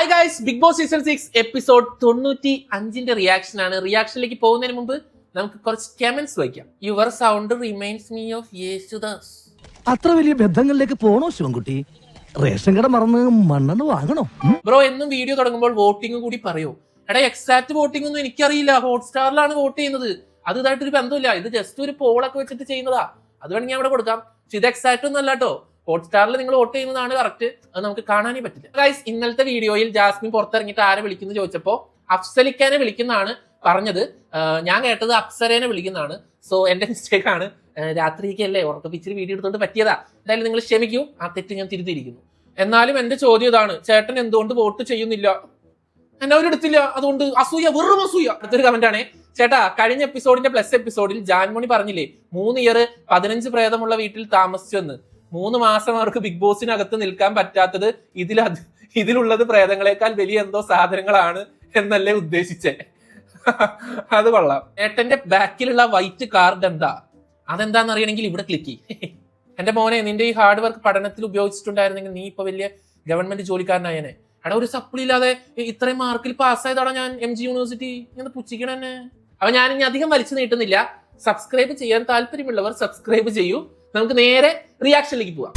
Hi guys, Bigg Boss season 6 episode 95 reaction ആണ്. റിയാക്ഷനിലേക്ക് പോകുന്നതിന് മുമ്പ് നമുക്ക് കുറച്ച് കമന്റ്സ് വായിക്കാം. Your sound reminds me of Yesudas. അത്ര വലിയ ബന്ധങ്ങളിലേക്ക് പോണോ ശിവൻകുട്ടി? റേഷൻ കട മറന്ന് മണ്ണെണ്ണ വാങ്ങണോ? ബ്രോ, എന്നും വീഡിയോ തുടങ്ങുമ്പോൾ വോട്ടിംഗ് കൂടി പറയൂ. എടാ, എക്സാക്ട് വോട്ടിംഗ് ഒന്നും എനിക്കറിയില്ല. ഹോട്ട്സ്റ്റാറിലാണ് വോട്ട് ചെയ്യുന്നത്. അത് ഇതായിട്ടൊരു ബന്ധമില്ല. ഇത് ജസ്റ്റ് ഒരു പോളൊക്കെ വെച്ചിട്ട് ചെയ്യുന്നതാ. അത് വേണമെങ്കിൽ ഞാൻ ഇവിടെ കൊടുക്കാം. പക്ഷെ ഇത് എക്സാക്ട് ഒന്നും അല്ല കേട്ടോ. ഹോട്ട്സ്റ്റാറിൽ നിങ്ങൾ വോട്ട് ചെയ്യുന്നതാണ് കറക്റ്റ്. അത് നമുക്ക് കാണാനേ പറ്റില്ല. ഗൈസ്, ഇന്നലത്തെ വീഡിയോയിൽ ജാസ്മിൻ പുറത്തിറങ്ങിയിട്ട് ആരെ വിളിക്കുന്നു ചോദിച്ചപ്പോൾ അഫ്സലിക്കാനെ വിളിക്കുന്നതാണ് പറഞ്ഞത്. ഞാൻ കേട്ടത് അപ്സരേനെ വിളിക്കുന്നതാണ്. സോ എന്റെ മിസ്റ്റേക്ക് ആണ്. രാത്രിക്കല്ലേ ഉറക്കപ്പിച്ചിരി വീഡിയോ എടുത്തോണ്ട് പറ്റിയതാ. എന്തായാലും നിങ്ങൾ ക്ഷമിക്കൂ, ആ തെറ്റ് ഞാൻ തിരുത്തിയിരിക്കുന്നു. എന്നാലും എന്റെ ചോദ്യം ഇതാണ്, ചേട്ടൻ എന്തുകൊണ്ട് വോട്ട് ചെയ്യുന്നില്ല? എന്നെ അവരെടുത്തില്ല, അതുകൊണ്ട് അസൂയ, വെറും അസൂയ. അടുത്തൊരു കമന്റ് ആണേ, ചേട്ടാ കഴിഞ്ഞ എപ്പിസോഡിന്റെ പ്ലസ് എപ്പിസോഡിൽ ജാൻമണി പറഞ്ഞില്ലേ 3 ഇയർ 15 പ്രേതമുള്ള വീട്ടിൽ താമസിച്ചു എന്ന്. 3 മാസം അവർക്ക് ബിഗ് ബോസിനകത്ത് നിൽക്കാൻ പറ്റാത്തത് ഇതിലുള്ളത് പ്രേതങ്ങളെക്കാൾ വലിയ എന്തോ സാധനങ്ങളാണ് എന്നല്ലേ ഉദ്ദേശിച്ചേ? അത് കൊള്ളാം. ഏട്ടന്റെ ബാക്കിലുള്ള വൈറ്റ് കാർഡ് എന്താ? അതെന്താന്ന് അറിയണമെങ്കിൽ ഇവിടെ ക്ലിക്ക് ചെയ്യ്. എന്റെ മോനെ, നിന്റെ ഈ ഹാർഡ് വർക്ക് പഠനത്തിൽ ഉപയോഗിച്ചിട്ടുണ്ടായിരുന്നെങ്കിൽ നീ ഇപ്പൊ വലിയ ഗവൺമെന്റ് ജോലിക്കാരനായനെ. അവിടെ ഒരു സപ്ലി ഇല്ലാതെ ഇത്രയും മാർക്കിൽ പാസ്സായതാടാ ഞാൻ MG യൂണിവേഴ്സിറ്റി. ഇങ്ങനെ പുച്ഛിക്കണന്നെ. അപ്പൊ ഞാൻ ഇനി അധികം വലിച്ചു നീട്ടുന്നില്ല. സബ്സ്ക്രൈബ് ചെയ്യാൻ താല്പര്യമുള്ളവർ സബ്സ്ക്രൈബ് ചെയ്യൂ. നമുക്ക് നേരെ റിയാക്ഷനിലേക്ക് പോവാം.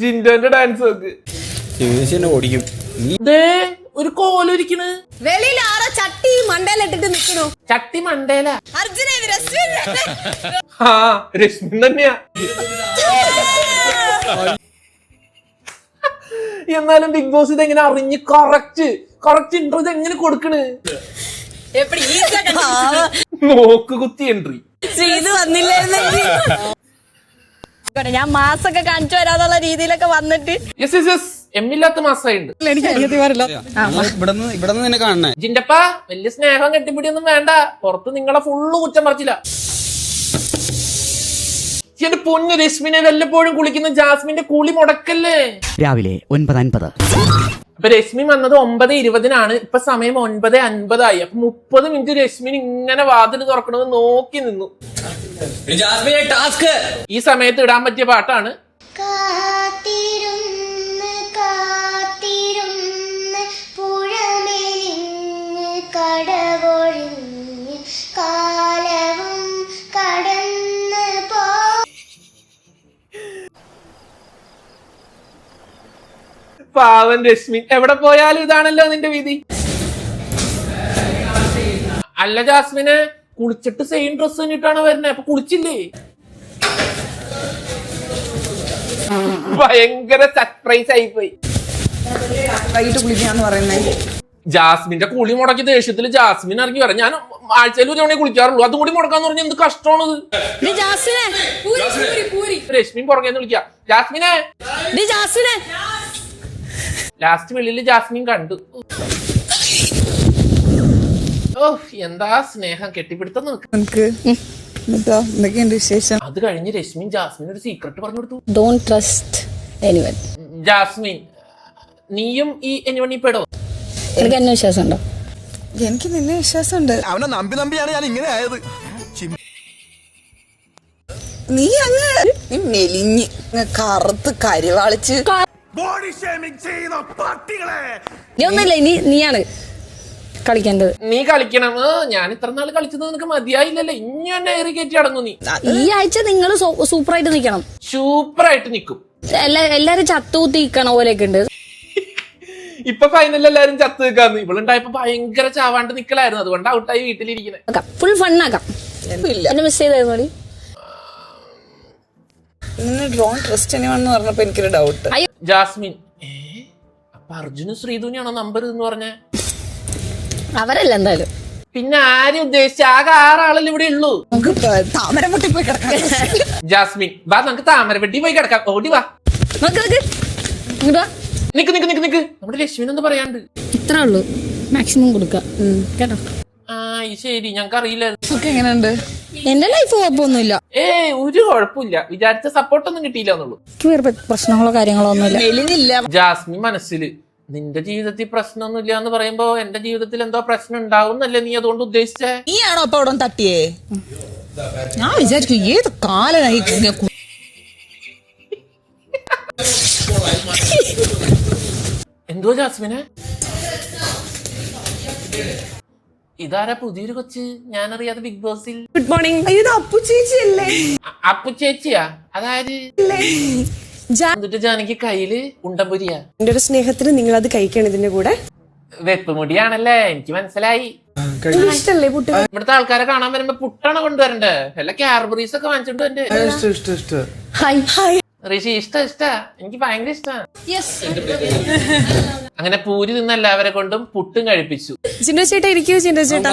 ജിൻഡോന്റെ ഡാൻസ് നോക്ക്. ഓടിക്കും. ഒരു കോലൊരിക്കണ്. വെളിയിൽ ആരോ ചട്ടി മണ്ടയിലിട്ടിട്ട് നിൽക്കണു. ചട്ടി മണ്ടേല. അർജുനെ ആ, രശ്മി തന്നെയാ. എന്നാലും ബിഗ് ബോസ് ഇത് എങ്ങനെ അറിഞ്ഞ് കറക്റ്റ് എൻട്രി ഇത് എങ്ങനെ കൊടുക്കണ്? നോക്ക് കുത്തി എൻട്രി ഇത് വന്നില്ലായിരുന്നെങ്കിൽ ഞാൻ മാസൊക്കെ കാണിച്ചു വരാന്നുള്ള രീതിയിലൊക്കെ വന്നിട്ട് എമ്മില്ലാത്ത മാസമായിണ്ട്. ജിൻഡപ്പ, വലിയ സ്നേഹം കെട്ടിപ്പിടിയൊന്നും വേണ്ട. പുറത്ത് നിങ്ങളെ ഫുള്ള് കുറ്റം പറിച്ചില്ല. എന്റെ പൊന്നു രശ്മിനെ വല്ലപ്പോഴും കുളിക്കുന്ന ജാസ്മിന്റെ കുളി മുടക്കല്ലേ. രാവിലെ 9:50. അപ്പൊ രശ്മി വന്നത് 9:20 ഇപ്പൊ സമയം 9:50. അപ്പൊ 30 മിനിറ്റ് രശ്മിന് ഇങ്ങനെ വാതിൽ തുറക്കണത് നോക്കി നിന്നു. ഈ സമയത്ത് ഇടാൻ പറ്റിയ പാട്ടാണ്. പാവൻ രശ്മി, എവിടെ പോയാലും ഇതാണല്ലോ നിന്റെ വിധി. അല്ല ജാസ്മിനെ, കുളിച്ചിട്ട് സെയിം ഡ്രസ് തന്നിട്ടാണ് വരുന്നത്. അപ്പൊ കുളിച്ചില്ലേ? ഭയങ്കര സർപ്രൈസ് ആയിപ്പോയി. ജാസ്മിന്റെ കുളി മുടക്കി ദേഷ്യത്തിൽ ജാസ്മിൻ ഇറങ്ങി വരാം. ഞാൻ ആഴ്ചയിൽ ഒരു തവണ കുളിക്കാറുള്ളൂ. അതും കൂടി മുടക്കാന്ന് പറഞ്ഞാൽ എന്ത് കഷ്ടമാണത്. രശ്മി പുറകെ വിളിക്കാം, ജാസ്മിനെ. ലാസ്റ്റ് വെളിയിൽ ജാസ്മിൻ കണ്ടു. ഓ, എന്താ സ്നേഹം, കെട്ടിപ്പിടുത്തം നോക്ക്. അത് കഴിഞ്ഞ് രശ്മിൻ ജാസ്മിൻ ഒരു സീക്രട്ട് പറഞ്ഞു കൊടുത്തു. Don't trust anyone. ജാസ്മിൻ, നീയും ഈ എനിവൺ പെടോ? എനിക്ക് എന്നെ വിശ്വാസമുണ്ടോ? എനിക്ക് നിന്നെ വിശ്വാസമുണ്ട്. അവനെ നമ്പിയാണ് ഞാൻ ഇങ്ങനെ ആയത്. നീ അങ്ങ് മെലിഞ്ഞ് കറുത്ത് കരിവാളിച്ച് നീ ഒന്നല്ലേ, നീയാണ് കളിക്കേണ്ടത്. നീ കളിക്കണം. ഞാൻ ഇത്ര നാൾ കളിച്ചത് നിനക്ക് മതിയായില്ലല്ലോ. ഇനി എന്നെ ഏറി കയറ്റി അടങ്ങും നീ. ഈ ആഴ്ച നിങ്ങൾ സൂപ്പറായിട്ട് നിക്കണം. സൂപ്പറായിട്ട് നിക്കും. എല്ലാരും ചത്തൂത്തിക്കണ പോലെയൊക്കെ ഉണ്ട്. ഇപ്പൊ ഫൈനലിൽ എല്ലാരും ചത്ത് നിൽക്കാന്ന്. ഇവളുണ്ടായപ്പോ ഭയങ്കര ചാവാണ്ട് നിക്കലായിരുന്നു. അതുകൊണ്ട് ഔട്ടായി വീട്ടിലിരിക്കുന്നത്. ഫുൾ ഫണ്ണാക്കാം. എന്നെ മിസ് ചെയ്തായിരുന്നു. ഡോണ്ട് ട്രസ്റ്റ് എനിവൺ എന്ന് പറഞ്ഞപ്പോ എനിക്കൊരു ഡൗട്ട്. ജാസ്മിൻ, അപ്പൊ അർജുനും ശ്രീധുവിനെയാണോ നമ്പർ എന്ന് പറഞ്ഞേ? അവരല്ല എന്തായാലും. പിന്നെ ആരും ഉദ്ദേശിച്ച ആകെ 6 ആളല്ലേ ഇവിടെ ഉള്ളൂ. നമുക്ക് താമരമുട്ടി പോയി കിടക്കാം. ജാസ്മിൻ വാ, നമുക്ക് താമരപ്പെട്ടി പോയി കിടക്കാം. ഓടി വാ. നിക്ക് നിക്ക് നിക്ക് നിക്ക്, നമ്മുടെ ലക്ഷ്മിൻ ഒന്ന് പറയാണ്ട്. ഇത്ര ഉള്ളൂ, മാക്സിമം കൊടുക്കാം കേട്ടോ. ആ ശരി, ഞങ്ങക്ക് അറിയില്ല. എങ്ങനെയുണ്ട്? എന്റെ ലൈഫ് കുഴപ്പമൊന്നുമില്ല. ഒരു കുഴപ്പമില്ല, വിചാരിച്ച സപ്പോർട്ടൊന്നും കിട്ടിയില്ല എന്നുള്ളൂ. എനിക്ക് വേറെ പ്രശ്നങ്ങളോ കാര്യങ്ങളോ ഒന്നുമില്ല. മെലിഞ്ഞില്ല. ജാസ്മിൻ മനസ്സിൽ നിന്റെ ജീവിതത്തിൽ പ്രശ്നമൊന്നുമില്ല എന്ന് പറയുമ്പോ എന്റെ ജീവിതത്തിൽ എന്തോ പ്രശ്നം ഉണ്ടാവുന്നല്ലേ നീ അതുകൊണ്ട് ഉദ്ദേശിച്ചേ? നീയാണോ അപ്പൊ അവിടെ തട്ടിയേ? ഞാൻ വിചാരിക്കും ഏത് കാലനായി. എന്തോ ജാസ്മിനെ, ഇതാരാ പുതിയൊരു കൊച്ച് ഞാനറിയാതെ ബിഗ് ബോസിൽ? Good morning. ഇത് അപ്പു ചേച്ചിയല്ലേ? അപ്പു ചേച്ചിയാ? അതായത് എന്നിട്ട് ജാനകി കയ്യില് ഉണ്ടംപൊരിയാ? എന്റെ ഒരു സ്നേഹത്തിന് നിങ്ങൾ അത് കഴിക്കണം ഇതിന്റെ കൂടെ. വെപ്പുമുടിയാണല്ലേ, എനിക്ക് മനസ്സിലായി. ഇഷ്ടല്ലേ പുട്ട്? ഇവിടുത്തെ ആൾക്കാരെ കാണാൻ വരുമ്പോ പുട്ടാണ് കൊണ്ടുവരണ്ടേ? എല്ലാ കാർബറീസ് ഒക്കെ വാങ്ങിച്ചിട്ടുണ്ട് എന്റെ ഹായ് ഹായ്. ഋഷി. ഇഷ്ട എനിക്ക് ഭയങ്കര ഇഷ്ടാ. അങ്ങനെ പൂരി നിന്ന് എല്ലാവരെ കൊണ്ടും പുട്ടും കഴിപ്പിച്ചു. ജിൻഡോ ചേട്ടാ ഇരിക്കൂ. ജിൻഡോ ചേട്ടാ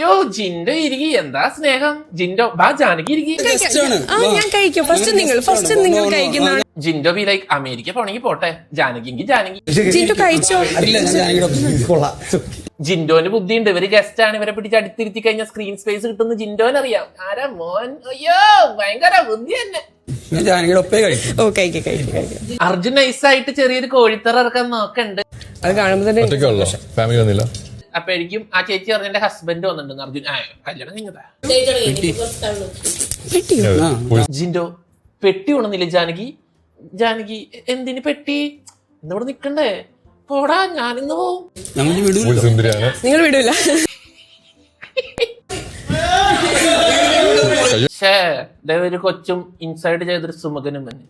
യോ ജിൻഡോ ഇരിക്കി, എന്താ സ്നേഹം. ജിൻഡോ ബാ, ജാനകി ഇരിക്കി. ഞാൻ കഴിക്കും. ഫസ്റ്റ് നിങ്ങൾ കഴിക്കുന്നതാണ്. ജിൻഡോ ബി ലൈക്ക് അമേരിക്ക പോണെങ്കിൽ പോട്ടെ, ജാനകിക്ക് ജാനകി. ജിൻഡോ കഴിച്ചോ? ജിൻഡോന് ബുദ്ധിയുണ്ട്. ഇവര് ഗസ്റ്റ് ആണ്, ഇവരെ പിടിച്ച് അടുത്തിരുത്തി കഴിഞ്ഞാൽ സ്ക്രീൻ സ്പേസ് കിട്ടുന്ന ജിൻഡോന് അറിയാം. ആരാ മോൻ? അയ്യോ ഭയങ്കര ബുദ്ധി തന്നെ. ഓ കഴിക്കും. അർജുൻ നൈസായിട്ട് ചെറിയൊരു കോഴിത്തറ ഇറക്കാൻ നോക്കണ്ട്. അത് കാണുമ്പോ തന്നെ ഫാമിലി വന്നില്ല. അപ്പോഴേക്കും ആ ചേച്ചി പറഞ്ഞ എന്റെ ഹസ്ബൻഡ് വന്നിട്ടുണ്ട്. അർജുൻ കല്യാണം കഴിഞ്ഞതാ. ജിൻഡോ പെട്ടി ഉണന്നില്ലേ ജാനകി? ജാനകി എന്തിന് പെട്ടി? ഇന്നിവിടെ നിക്കണ്ടേ? പോടാ, ഞാനിന്ന് പോവും. നിങ്ങൾ വിടൂല. ഒരു കൊച്ചും ഇൻസൈഡ് ചെയ്തൊരു സുമകനും തന്നെ.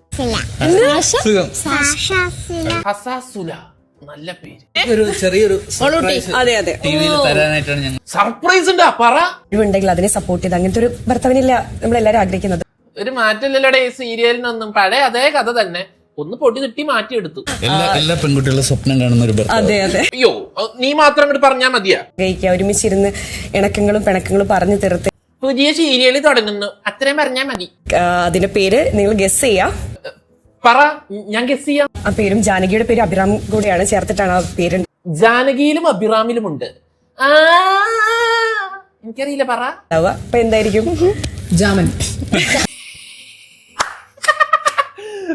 ഹസാസുല, നല്ല പേര്. ഒരു ചെറിയൊരു അതെ അതെ. ടിവിയിൽ തരാനായിട്ടാണ് ഞങ്ങൾ. സർപ്രൈസ് ഉണ്ടാ പറ. ഉണ്ടെങ്കിൽ അതിനെ സപ്പോർട്ട് ചെയ്ത് അങ്ങനത്തെ ഒരു ഭർത്താവിനില്ല നമ്മളെല്ലാരും ആഗ്രഹിക്കുന്നത്. ഒരു മാറ്റമില്ലല്ലോടെ ഈ സീരിയലിനൊന്നും. പഴയ അതേ കഥ തന്നെ, ഒന്ന് പൊടി തട്ടി മാറ്റിയെടുത്തു. എല്ലാ പെൺകുട്ടികളും സ്വപ്നം കാണുന്ന ഒരു ഭർത്താവ്. അതെ അതെ. അയ്യോ നീ മാത്രം അങ്ങോട്ട് പറഞ്ഞാ മതിയാ? ഒരുമിച്ചിരുന്ന് ഇണക്കങ്ങളും പിണക്കങ്ങളും പറഞ്ഞു തീർത്ത് പുതിയ സീരിയൽ തുടങ്ങുന്നു, അത്രയും പറഞ്ഞാ മതി. അതിന്റെ പേര് നിങ്ങൾ ഗസ് ചെയ്യാം. പറ, ഞാൻ ഗസ് ചെയ്യാം. ആ പേരും ജാനകിയുടെ പേര് അഭിറാം കൂടെയാണ് ചേർത്തിട്ടാണ് ആ പേര്. ജാനകിയിലും അഭിറാമിലുമുണ്ട്. എനിക്കറിയില്ല, പറ. അപ്പൊ എന്തായിരിക്കും? ജാമൻ.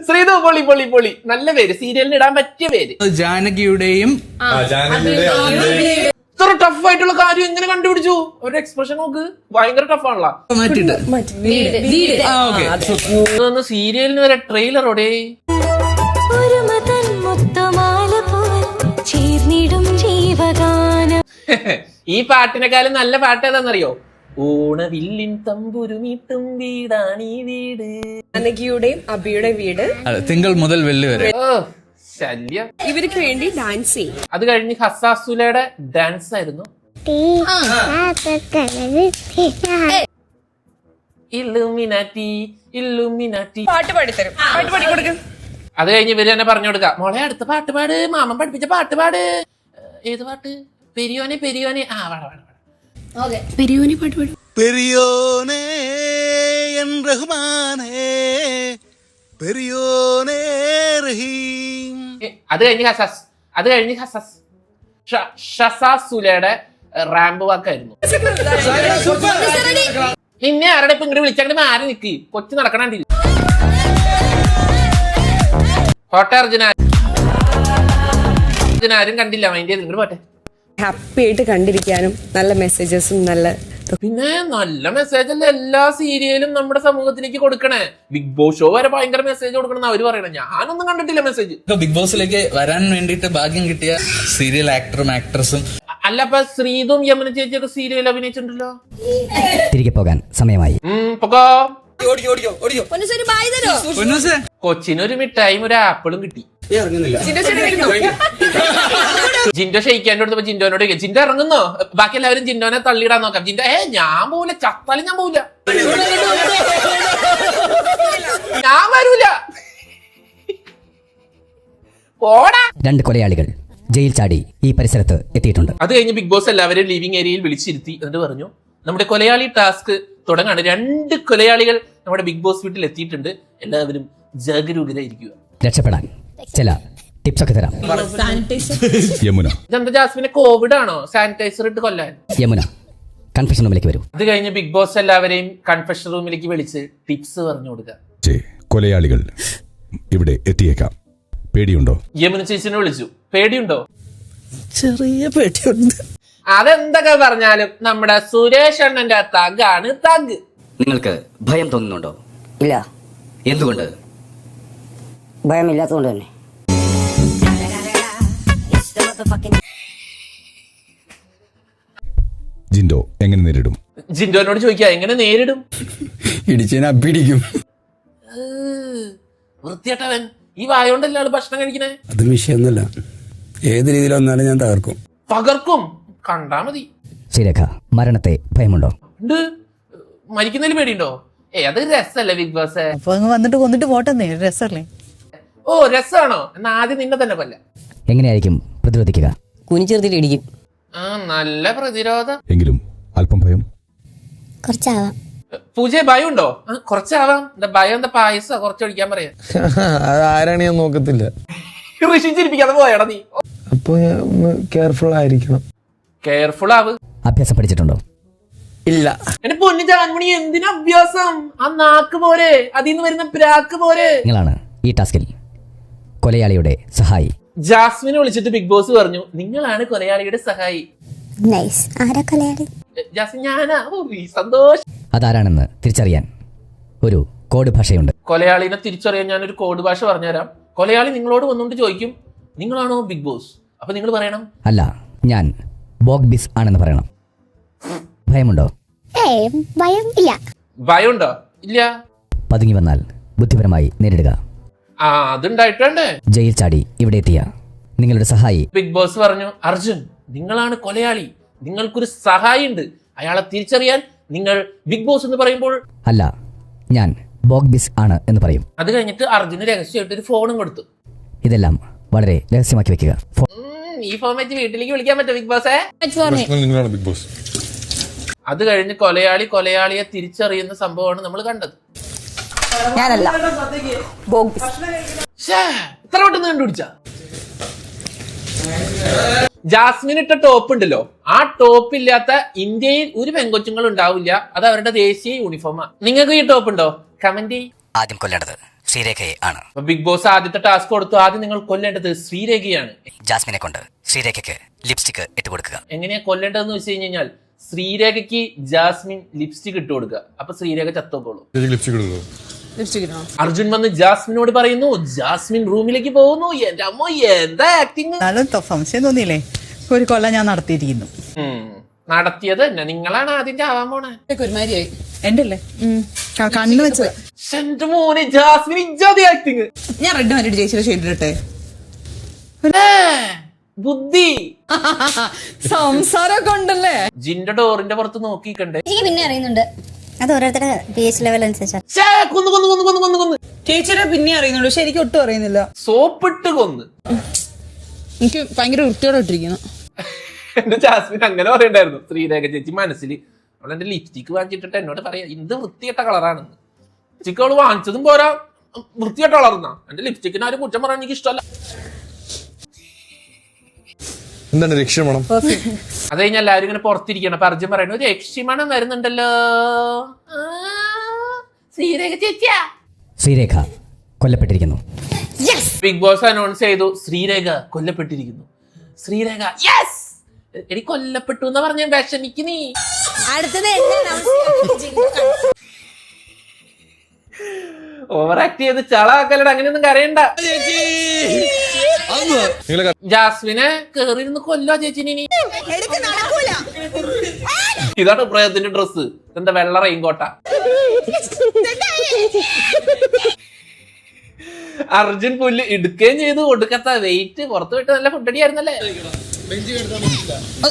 ശ്രീധു, പൊളി പൊളി പൊളി, നല്ല പേര്, സീരിയലിന് ഇടാൻ പറ്റിയ പേര്. ജാനകിയുടെയും ഇത്ര ടഫ് ആയിട്ടുള്ള കാര്യം എങ്ങനെ കണ്ടുപിടിച്ചു? ഒരു എക്സ്പ്രഷൻ നോക്ക്, ഭയങ്കര ടഫാണല്ലോ. സീരിയലിന് വരെ ട്രെയിലറോടെ. ഈ പാട്ടിനെക്കാളും നല്ല പാട്ട് ഏതാണെന്നറിയോ? ഓണവില്ലിൻ തമ്പുരുമീട്ടും വീടാണീ വീട്. ജാനകിയുടെയും അബിയുടെ വീട്. തിങ്കൾ മുതൽ വെള്ളി വരെ. ശല്യം. ഇവർക്ക് വേണ്ടി ഡാൻസ് ചെയ്യും. അത് കഴിഞ്ഞ് ഹസാസുലയുടെ ഡാൻസ് ആയിരുന്നു. Illuminati Illuminati. പാട്ട് പാടിത്തരും. പാട്ട് പാടിക്കൊടുക്കും. അത് കഴിഞ്ഞ് ഇവര് തന്നെ പറഞ്ഞു കൊടുക്കാം, മോളെ അടുത്ത പാട്ട് പാട്, മാമൻ പഠിപ്പിച്ച പാട്ട് പാട്. ഏത് പാട്ട്? പെരിയോനെ പെരിയോനെ. പെരിയോനെ പാട്ട് പാടും. പെരിയോനേ എൻ റഹ്മാനേ, പെരിയോനേ റഹീം. അത് കഴിഞ്ഞ് ഷസാസുലയുടെ റാമ്പ് വാക്കായിരുന്നു. നിന്നെ ആരുടെ ഇപ്പൊ ഇങ്ങോട്ട് വിളിച്ചങ്ങോട്ട് മാറി നിക്ക്, കൊച്ചു നടക്കണണ്ടില്ല. കോട്ടെ അർജുനാരും കണ്ടില്ല, മൈൻഡ് ചെയ്ത് ഇങ്ങോട്ട് പോട്ടെ. ഹാപ്പി ആയിട്ട് കണ്ടിരിക്കാനും നല്ല മെസ്സേജസും നല്ല. പിന്നെ നല്ല മെസ്സേജ് അല്ലേ എല്ലാ സീരിയലും നമ്മുടെ സമൂഹത്തിലേക്ക് കൊടുക്കണേ. ബിഗ് ബോസ് ഷോ വരെ ഭയങ്കര മെസ്സേജ് കൊടുക്കണം അവര് പറയണേ. ഞാനൊന്നും കണ്ടിട്ടില്ല മെസ്സേജ്. ബിഗ് ബോസിലേക്ക് വരാൻ വേണ്ടിയിട്ട് ഭാഗ്യം കിട്ടിയ സീരിയൽ ആക്ടറും ആക്ട്രസും. അല്ല, അപ്പൊ ശ്രീതും യമുന ചേച്ചിയൊക്കെ സീരിയൽ അഭിനയിച്ചിട്ടുണ്ടല്ലോ. തിരികെ പോകാൻ സമയമായി. പൊക്കോ. ബായ് തരോ? കൊച്ചിനൊരു മിഠായും ഒരു ആപ്പിളും കിട്ടി. ജിൻഡോ ഷെയ്ക്കാൻ്റെ അടുത്തപ്പോ ജിൻഡോനോട് ചോദിക്കാം, ജിൻഡോ ഇറങ്ങുന്നോ? ബാക്കി എല്ലാവരും ജിൻഡോനെ തള്ളിയിടാൻ നോക്കാം. ജിൻഡോ ഞാൻ പോവില്ല, ചത്താലും ഞാൻ പോവില്ല, ഞാൻ വരൂല. പോടാ. 2 കൊലയാളികൾ ജയിൽ ചാടി ഈ പരിസരത്ത് എത്തിയിട്ടുണ്ട്. അത് കഴിഞ്ഞ് ബിഗ് ബോസ് എല്ലാവരെയും ലിവിംഗ് ഏരിയയിൽ വിളിച്ചിരുത്തി എന്നിട്ട് പറഞ്ഞു നമ്മുടെ കൊലയാളി ടാസ്ക് തുടങ്ങാണ്. 2 കൊലയാളികൾ നമ്മുടെ ബിഗ് ബോസ് വീട്ടിൽ എത്തിയിട്ടുണ്ട്, എല്ലാവരും ജാഗരൂകരായിരിക്കുക. രക്ഷപ്പെടാൻ ചില ടിപ്സ് ഒക്കെ തരാം. യമുന ഇതെന്താ ജാസ്മിനെ കോവിഡ് ആണോ സാനിറ്റൈസർ ഇട്ട് കൊല്ലാൻ? യമുന കൺഫെഷൻ റൂമിലേക്ക് വരൂ. അത് കഴിഞ്ഞ് ബിഗ് ബോസ് എല്ലാവരെയും കൺഫെഷൻ റൂമിലേക്ക് വിളിച്ച് ടിപ്സ് പറഞ്ഞു കൊടുക്കുക. കൊലയാളികൾ ഇവിടെ എത്തിയേക്കാം, പേടിയുണ്ടോ? യമുന ചേച്ചിനെ വിളിച്ചു. പേടിയുണ്ടോ? ചെറിയ പേടിയുണ്ട്. അതെന്തൊക്കെ പറഞ്ഞാലും നമ്മുടെ സുരേഷ് അണ്ണന്റെ തഗാണ് തഗ്. നിങ്ങൾക്ക് ഭയം തോന്നുന്നുണ്ടോ? ഇല്ല, എന്തുകൊണ്ട്? ഭയമില്ലാത്തതുകൊണ്ട് തന്നെ. ജിൻഡോ എങ്ങനെ നേരിടും? ജിൻഡോനോട് ചോദിക്കുക എങ്ങനെ നേരിടും? ഇടിച്ചതിനെ അപ്പിടിക്കും. വൃത്തിയായിട്ടവൻ ഈ വായോണ്ടല്ലേ ആള് ഭക്ഷണം കഴിക്കണേ. അത് വിഷയമൊന്നുമില്ല, ഏത് രീതിയിൽ വന്നാലും ഞാൻ തകർക്കും. പകർക്കും, കണ്ടാ മതി. ശ്രീരേഖ മരണത്തെ ഭയമുണ്ടോ? ഉണ്ട്. മരിക്കുന്നതിൽ പേടിയുണ്ടോ? അത് രസല്ലേ ബിഗ് ബോസ്? അപ്പൊ അങ്ങ് വന്നിട്ട് കൊന്നിട്ട് പോട്ടെന്നേ, രസമല്ലേ? ഓ രസാണോ? എന്നാ ആദ്യം നിന്നെ തന്നെ കൊല്ല. എങ്ങനെയായിരിക്കും പ്രതിരോധിക്കുക? കുനിച്ചെറുത്തിട്ട് ഇടിക്കും. നല്ല പ്രതിരോധം. എങ്കിലും അല്പം ഭയം. കുറച്ചാവാം. പൂജയെ ഭയം ഉണ്ടോ? കുറച്ചാവാം. എന്താ ഭയം? എന്താ പായസം കുറച്ച് ഒഴിക്കാൻ പറയാ. ആരാണ് ഞാൻ നോക്കത്തില്ല. ഋഷിച്ചിരിപ്പിക്കാതെ പോയടാ നീ. അപ്പൊ കെയർഫുൾ ആയിരിക്കണം. കെയർഫുൾ ആവ്. അഭ്യാസം പഠിച്ചിട്ടുണ്ടോ? ഇല്ല. എന്റെ പൊന്നു ജാൻമണി, എന്തിനാ അഭ്യാസം? ആ നാക്ക് പോരെ, അതിന്ന് വരുന്ന പ്രാക്ക് പോരെ. നിങ്ങളാണ് ഈ ടാസ്കിൽ കൊലയാളിയുടെ സഹായി. ജാസ്മിനെ വിളിച്ചിട്ട് ബിഗ് ബോസ് പറഞ്ഞു നിങ്ങളാണ് കൊലയാളിയുടെ സഹായി. ആരാ കൊലയാളി? ജാസ്മിൻ ഞാനാ. ഓ സന്തോഷം. അതാരാണെന്ന് തിരിച്ചറിയാൻ ഒരു കോഡ് ഭാഷയുണ്ട്. കൊലയാളിനെ തിരിച്ചറിയാൻ ഞാനൊരു കോഡ് ഭാഷ പറഞ്ഞുതരാം. കൊലയാളി നിങ്ങളോട് വന്നുകൊണ്ട് ചോദിക്കും നിങ്ങളാണോ ബിഗ് ബോസ്? അപ്പൊ നിങ്ങൾ പറയണം അല്ല, ഞാൻ ബോഗ് ബിസ് ആണെന്ന് പറയണം. ഭയമുണ്ടോ? ഭയം ഇല്ല. ഭയമുണ്ടോ? ഇല്ല. പതുങ്ങി വന്നാൽ ബുദ്ധിപരമായി നേരിടുക. അതുണ്ടായിട്ടുണ്ട്. ജയിൽ ചാടി ഇവിടെ എത്തിയ നിങ്ങളുടെ സഹായി ബിഗ് ബോസ് പറഞ്ഞു അർജുൻ നിങ്ങളാണ് കൊലയാളി, നിങ്ങൾക്കൊരു സഹായി ഉണ്ട്, അയാളെ തിരിച്ചറിയാൻ നിങ്ങൾ ബിഗ് ബോസ് എന്ന് പറയുമ്പോൾ അല്ല, ഞാൻ ബോഗ് ബിസ് ആണ് എന്ന് പറയും. അത് കഴിഞ്ഞിട്ട് അർജുന് രഹസ്യമായിട്ട് ഒരു ഫോണും കൊടുത്തു. ഇതെല്ലാം വളരെ രഹസ്യമാക്കി വെക്കുക. ഈ ഫോൺ വെച്ച് വീട്ടിലേക്ക് വിളിക്കാൻ പറ്റും ബിഗ് ബോസേ? നിങ്ങളാണ് ബിഗ് ബോസ്. അത് കഴിഞ്ഞ് കൊലയാളിയെ തിരിച്ചറിയുന്ന സംഭവമാണ് നമ്മൾ കണ്ടത്. ഞാനല്ല. ഇത്ര പെട്ടെന്ന് കണ്ടുപിടിച്ച ജാസ്മിൻ ഇട്ട ടോപ്പ് ഉണ്ടല്ലോ, ആ ടോപ്പ് ഇല്ലാത്ത ഇന്ത്യയിൽ ഒരു പെങ്കൊച്ചുങ്ങൾ ഉണ്ടാവില്ല. അത് അവരുടെ ദേശീയ യൂണിഫോമാ. നിങ്ങൾക്ക് ഈ ടോപ്പ് ഉണ്ടോ? കമന്റ്. ആദ്യം കൊല്ലേണ്ടത് ശ്രീരേഖയെ ആണ്. ബിഗ് ബോസ് ആദ്യത്തെ ടാസ്ക് കൊടുത്തു. ആദ്യം നിങ്ങൾ കൊല്ലേണ്ടത് ശ്രീരേഖയാണ്. ജാസ്മിനെ കൊണ്ട് ശ്രീരേഖയ്ക്ക് ലിപ്സ്റ്റിക് ഇട്ട് കൊടുക്കുക. എങ്ങനെയാ കൊല്ലേണ്ടതെന്ന് വെച്ച് കഴിഞ്ഞാൽ ശ്രീരേഖയ്ക്ക് ജാസ്മിൻ ലിപ്സ്റ്റിക് ഇട്ട് കൊടുക്കുക. അപ്പൊ ശ്രീരേഖ ചത്തോക്കോളൂ. അർജുൻ വന്ന് ജാസ്മിനോട് പറയുന്നു, ജാസ്മിൻ റൂമിലേക്ക് പോകുന്നു. എന്റെ അമ്മ എന്താ ആക്ടിങ്! സംശയം തോന്നിയില്ലേ? ഒരു കൊല്ലം ഞാൻ നടത്തിയിരിക്കുന്നു. നടത്തിയത് തന്നെ നിങ്ങളാണ് ആദ്യം ചാവാൻ പോണേ. എന്റെ അല്ലേ കണ്ണു വെച്ചത്. എന്റെ മോനെ ജാസ്മിൻ ഇജാതി ആക്ടിങ്. ഞാൻ റെഡ് മാറ്റിട്ട് ചേച്ചിയുടെ ചെയ്തിട്ടെ ബുദ്ധി സംസാരമൊക്കെ ഉണ്ടല്ലേ. ജിന്റെ ഡോറിന്റെ പുറത്ത് നോക്കിക്കണ്ടേ. പിന്നെ അറിയുന്നുണ്ട്, അത് ഓരോരുത്തരുടെ PH ലെവൽ അനുസരിച്ചാണ്. കൊന്ന് ചേച്ചിയുടെ പിന്നെ അറിയുന്നുള്ളൂ, പക്ഷെ എനിക്ക് ഒട്ടും അറിയുന്നില്ല. സോപ്പിട്ട് കൊന്ന്. എനിക്ക് ഭയങ്കര വൃത്തിയോടെ ഇട്ടിരിക്കുന്നു. എന്റെ ജാസ്മിൻ അങ്ങനെ പറയണ്ടായിരുന്നു. ശ്രീരേഖ ചേച്ചി മനസ്സിൽ അവളെന്റെ ലിപ്സ്റ്റിക് വാങ്ങിച്ചിട്ട് എന്നോട് പറയാ ഇത് വൃത്തികെട്ട കളറാണെന്ന്. ചിക്ക് അവള് വാങ്ങിച്ചതും പോരാ, വൃത്തികെട്ട കളർന്നാ. എന്റെ ലിപ്സ്റ്റിക്കിന് ആരും കുറ്റം പറയാൻ എനിക്ക് ഇഷ്ടമല്ല. എന്താണ് രക്ഷമണം? അത് കഴിഞ്ഞാൽ എല്ലാവരും ഇങ്ങനെ പുറത്തിരിക്കണം. അപ്പൊ അർജുൻ പറയുന്നു രക്ഷിമണം വരുന്നുണ്ടല്ലോ. ശ്രീരേഖ ചേച്ചിയാ. ശ്രീരേഖ കൊല്ലപ്പെട്ടിരിക്കുന്നു. ബിഗ് ബോസ് അനൗൺസ് ചെയ്തു ശ്രീരേഖ കൊല്ലപ്പെട്ടിരിക്കുന്നു. ശ്രീരേഖ യെസ് എടി കൊല്ലപ്പെട്ടു എന്ന് പറഞ്ഞ വിഷമിക്ക് നീ. അടുത്തത് ഓവർ ആക്ട് ചെയ്ത് ചളാക്കലട. അങ്ങനെയൊന്നും കരയണ്ട. ജാസ്മിനെ കേറിയിരുന്ന് കൊല്ലോ ചേച്ചിനി. ഇതാണ് പ്രേതത്തിന്റെ ഡ്രസ്. എന്താ വെള്ള റെയിൻകോട്ട. അർജുൻ പുല്ല് ഇടുക്കുകയും ചെയ്തു. ഒടുക്കത്ത വെയിറ്റ് പുറത്തു വിട്ട് നല്ല ഫുഡടി ആയിരുന്നല്ലേ.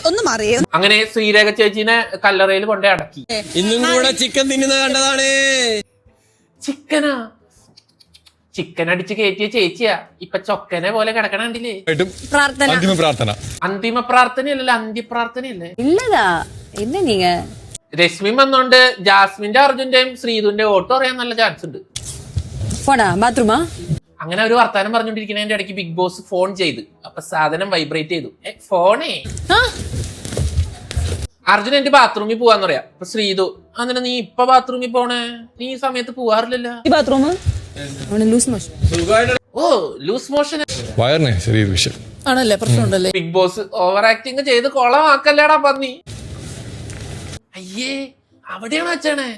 ഒന്ന് മാറിയേ. അങ്ങനെ ശ്രീരേഖ ചേച്ചിനെ കല്ലറയിൽ കൊണ്ടേ അടക്കി. ഇന്നും കൂടെ ചിക്കൻ തിന്നുന്ന കണ്ടതാണ്. ചിക്കനാ? ചിക്കൻ അടിച്ച് കയറ്റിയ ചേച്ചിയാ ഇപ്പൊ ചൊക്കനെ പോലെ കിടക്കണണ്ടില്ലേ. ആയിട്ടും പ്രാർത്ഥന അന്തിമ പ്രാർത്ഥന. അന്തിമ പ്രാർത്ഥനയല്ലല്ലോ, അന്ത്യപ്രാർത്ഥനയല്ലേ. இல்லதா என்ன நீங்க രശ്മി വന്നോണ്ട് ജാസ്മിന്റെ അർജുന്റെയും ശ്രീധുവിന്റെ വോട്ട് പറയാൻ നല്ല ചാൻസ് ഉണ്ട്. போடா பாத்ரூமா അങ്ങനെ ഒരു വർത്താനം പറഞ്ഞോണ്ടിരിക്കുന്നതിന്റെ ഇടയ്ക്ക് ബിഗ് ബോസ് ഫോൺ ചെയ്ത് അപ്പൊ സാധനം വൈബ്രേറ്റ് ചെയ്തു. ഫോണേ അർജുൻ എന്റെ ബാത്റൂമിൽ പോവാന്ന് പറയാം. അപ്പൊ ശ്രീധു അങ്ങനെ നീ ഇപ്പൊ ബാത്റൂമിൽ പോണേ, നീ ഈ സമയത്ത് പോവാറില്ലല്ലോ. ബാത്റൂം അവന് ലൂസ് മോഷൻ ഓ ലൂസ് മോഷൻ വയറിനെ ചെറിയൊരു വിഷയം ആണല്ലേ, പ്രശ്നമുണ്ടല്ലേ. ബിഗ് ബോസ് ഓവർ ആക്ടിങ് ചെയ്ത് കൊളമാക്കല്ലേടാ പന്നി. അയ്യേ അവിടെയാണ് വെച്ചാണേ.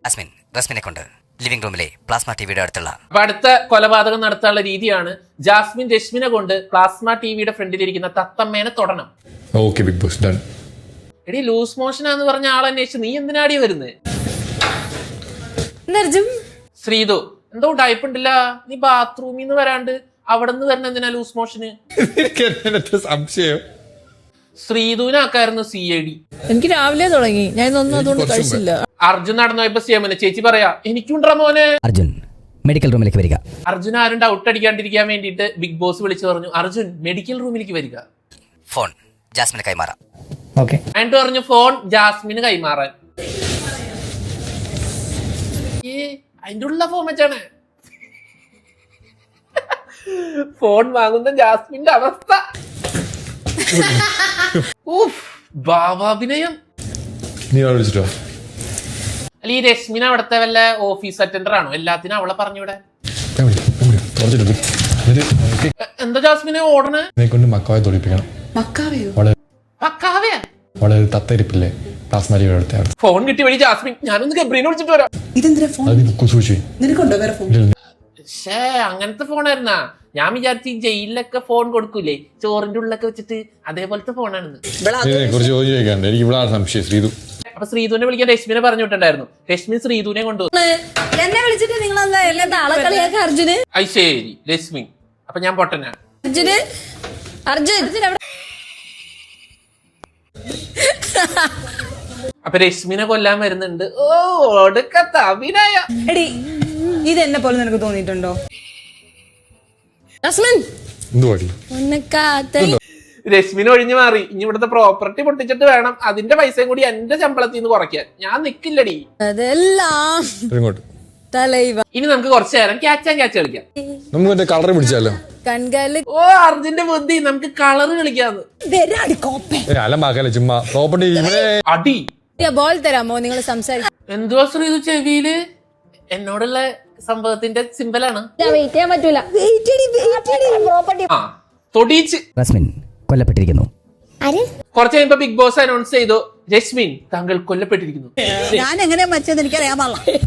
അസ്മിൻ റസ്മിനെ കൊണ്ട് ലിവിംഗ് റൂമിലെ പ്ലാസ്മ ടിവിയുടെ അടുത്തുള്ള അപ്പൊ അടുത്ത കൊലപാതകം നടത്താനുള്ള രീതിയാണ് ജാസ്മിൻ രശ്മിനെ കൊണ്ട് പ്ലാസ്മ ടിവിയുടെ ഫ്രണ്ടിലിരിക്കുന്ന തത്തമ്മേനെ തൊടണം. Okay Bigg Boss done. എടി ലൂസ് മോഷനാന്ന് പറഞ്ഞ ആളന്വേഷിച്ച് നീ എന്തിനാടി വരുന്നത്? ശ്രീതു എന്തോ ടൈപ്പുണ്ടല്ല, നീ ബാത്റൂമിൽ നിന്ന് വരാണ്ട് അവിടെ നിന്ന് വരണ എന്തിനാ ലൂസ് മോഷന്? സംശയം ശ്രീതുവിനാക്കായിരുന്നു CID. എനിക്ക് രാവിലെ തുടങ്ങി, ഞാൻ ഇതൊന്നും അതുകൊണ്ട് കഴിച്ചില്ല. അർജുൻ നടന്നുപോയപ്പോ സിയമന് ചേച്ചി പറയാ എനിക്കുണ്ടാ മോനെ. അർജുൻ മെഡിക്കൽ റൂമിലേക്ക് വരിക. അർജുൻ ആരും ഡൗട്ട് അടിക്കാണ്ടിരിക്കാൻ വേണ്ടിയിട്ട് ബിഗ് ബോസ് വിളിച്ചു പറഞ്ഞു അർജുൻ മെഡിക്കൽ റൂമിലേക്ക് വരിക. ഫോൺ ജാസ്മിന് കൈമാറാം. ഓക്കെ. എന്നിട്ട് പറഞ്ഞു ഫോൺ ജാസ്മിന് കൈമാറാൻ. അതിന്റെ ഉള്ള ഫോൺ വെച്ചാണ് ഫോൺ വാങ്ങുന്ന ജാസ്മിന്റെ അവസ്ഥ. ഭാവാഭിനയം. നീ വിളിച്ചിട്ടോ? അല്ല ഈ രശ്മിന അവിടത്തെ വല്ല ഓഫീസ് അറ്റൻഡർ ആണോ? എല്ലാത്തിനും അവളെ പറഞ്ഞൂടെ? എന്താ ജാസ്മിനെ ഓടണേ? കൊണ്ട് മക്കാവെ തൊടിപ്പിക്കണം. പക്കാവയാ വളരെ തത്തരിപ്പില്ലേ പ്ലാസ്മ ടിവിയുടെ അടുത്ത. ഫോൺ കിട്ടി വഴി ജാസ്മിൻ ഞാനൊന്ന് ഗബ്രീനെ വിളിച്ചിട്ട് വരാം. പക്ഷേ അങ്ങനത്തെ ഫോണായിരുന്നാ? ഞാൻ വിചാരിച്ചു ജയിലിലൊക്കെ ഫോൺ കൊടുക്കൂലേ ചോറിന്റെ ഉള്ളിലൊക്കെ വെച്ചിട്ട്, അതേപോലത്തെ ഫോണാണെന്ന്. കുറച്ച് ചോദ്യം ചോദിക്കാനുണ്ട് എനിക്ക്. ഇവിടെ സംശയം ശ്രീതു. അപ്പൊ ശ്രീധുവിനെ വിളിക്കാൻ രശ്മിനെ പറഞ്ഞു വിട്ടുണ്ടായിരുന്നു. രശ്മി ശ്രീധുവിനെ കൊണ്ടുവന്നു. എന്നെ വിളിച്ചിട്ട് നിങ്ങൾ ആളെക്കളിയാക്ക അർജുന്. അത് ശരി രശ്മി, അപ്പൊ ഞാൻ പൊട്ടനാ. അർജുന് അർജുൻ അപ്പൊ രശ്മിനെ കൊല്ലാൻ വരുന്നുണ്ട്. ഓ ഒടുക്കത്ത അഭിനയ. എടി ഇത് എന്നെ പോലെ നിനക്ക് തോന്നിയിട്ടുണ്ടോ? എന്തുവാടി രശ്മിനെ ഒഴിഞ്ഞു മാറി. ഇനി ഇവിടുത്തെ പ്രോപ്പർട്ടി പൊട്ടിച്ചിട്ട് വേണം അതിന്റെ പൈസയും കൂടി എന്റെ ശമ്പളത്തിൽ നിന്ന് കുറയ്ക്കാൻ. ഞാൻ നിക്കില്ലടി. അതെല്ലാം ഇങ്ങോട്ട് തലൈവ. ഇനി നമുക്ക് കുറച്ചു നേരം ക്യാച്ച് കളിക്കാം. നമുക്ക് മറ്റേ കളർ പിടിച്ചാലോ? കൺകാല്. ഓ അർജുന്റെ ബുദ്ധി, നമുക്ക് കളറ് കളിക്കാന്ന്. അലമ്പാക്കല്ലേ ചുമ്മാ പ്രോപ്പർട്ടി അടി. ബോൾ തരാമോ? നിങ്ങൾ സംസാരിക്കും. എന്തുവാ ശ്രീതു ചെവിയില്? എന്നോടുള്ള സംഭവത്തിന്റെ സിമ്പലാണ്. വെയിറ്റ് ചെയ്യാൻ പറ്റൂല. ആ തൊടിയിച്ച്. റസ്മിൻ കൊല്ലപ്പെട്ടിരിക്കുന്നു. കുറച്ച് കഴിയുമ്പോ ബിഗ് ബോസ് അനൗൺസ് ചെയ്തു രശ്മിൻ താങ്കൾ കൊല്ലപ്പെട്ടിരിക്കുന്നു. ഞാൻ എങ്ങനെയാ മറ്റേത് എനിക്ക് അറിയാൻ പാടില്ല.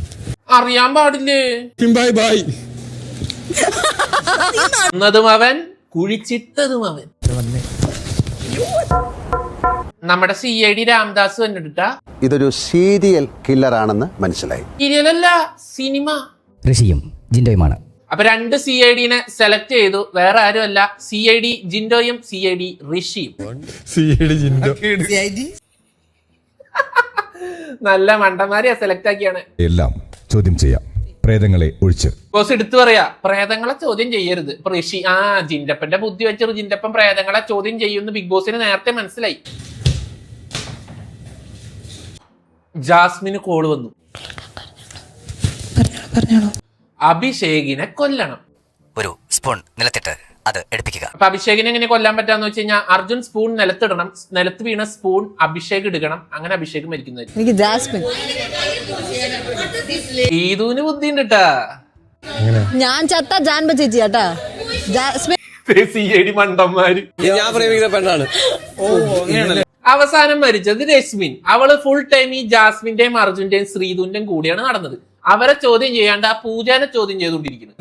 അറിയാൻ പാടില്ലേ? Bye bye. എന്നതും അവൻ കുഴിച്ചിട്ടതും അവൻ. നമ്മുടെ CID രാംദാസ് വന്നിട്ടാ ഇതൊരു സീരിയൽ കില്ലറാണെന്ന് മനസ്സിലായി. സീരിയലല്ല സിനിമ. ഋഷിയും ജിൻഡോയുമാണ്. അപ്പൊ 2 CIDനെ സെലക്ട് ചെയ്തു. വേറെ ആരുമല്ല, CID ജിൻഡോയും CID ഋഷിയും. നല്ല മണ്ടന്മാരെയാ സെലക്ട് ആക്കിയാണ്. എല്ലാം ചോദ്യം ചെയ്യാം പ്രേതങ്ങളെ ഒഴിച്ച്. ബോസ് എടുത്തു പറയാ പ്രേതങ്ങളെ ചോദ്യം ചെയ്യരുത്. ഇപ്പൊ ഋഷി ജിൻഡപ്പന്റെ ബുദ്ധി വെച്ചൊരു ജിൻഡപ്പൻ പ്രേതങ്ങളെ ചോദ്യം ചെയ്യുമെന്ന് ബിഗ് ബോസിന് നേരത്തെ മനസ്സിലായി. ജാസ്മിന് കോള് വന്നു. അഭിഷേകിനെ കൊല്ലണം. ഒരു സ്പൂൺ നിലത്തിട്ട് അത് എടുപ്പിക്കുക. അപ്പൊ അഭിഷേകിനെ എങ്ങനെ കൊല്ലാൻ പറ്റാന്ന് വെച്ച് കഴിഞ്ഞാൽ അർജുൻ സ്പൂൺ നിലത്തിടണം, നിലത്ത് വീണ സ്പൂൺ അഭിഷേക് എടുക്കണം, അങ്ങനെ അഭിഷേക് മരിക്കുന്നതായിരിക്കും. എനിക്ക് ജാസ്മിൻ. ഈദൂന് ബുദ്ധി ഉണ്ട് കേട്ടാ. ഞാൻ ചത്ത ജാൻബ ചേച്ചി കേട്ടാ. ജാസ്മിൻ CID മണ്ടന്മാര്. ഞാൻ പ്രേമിക്കുന്ന പെണ്ണാണ്. അവസാനം മരിച്ചത് രശ്മിൻ. അവള് ഫുൾ ടൈം ഈ ജാസ്മിന്റെയും അർജുന്റെയും ശ്രീധുവിന്റെയും കൂടിയാണ് നടന്നത്. അവരെ ചോദ്യം ചെയ്യാണ്ട് ആ പൂജാനെ ചോദ്യം ചെയ്തുകൊണ്ടിരിക്കുന്നത്.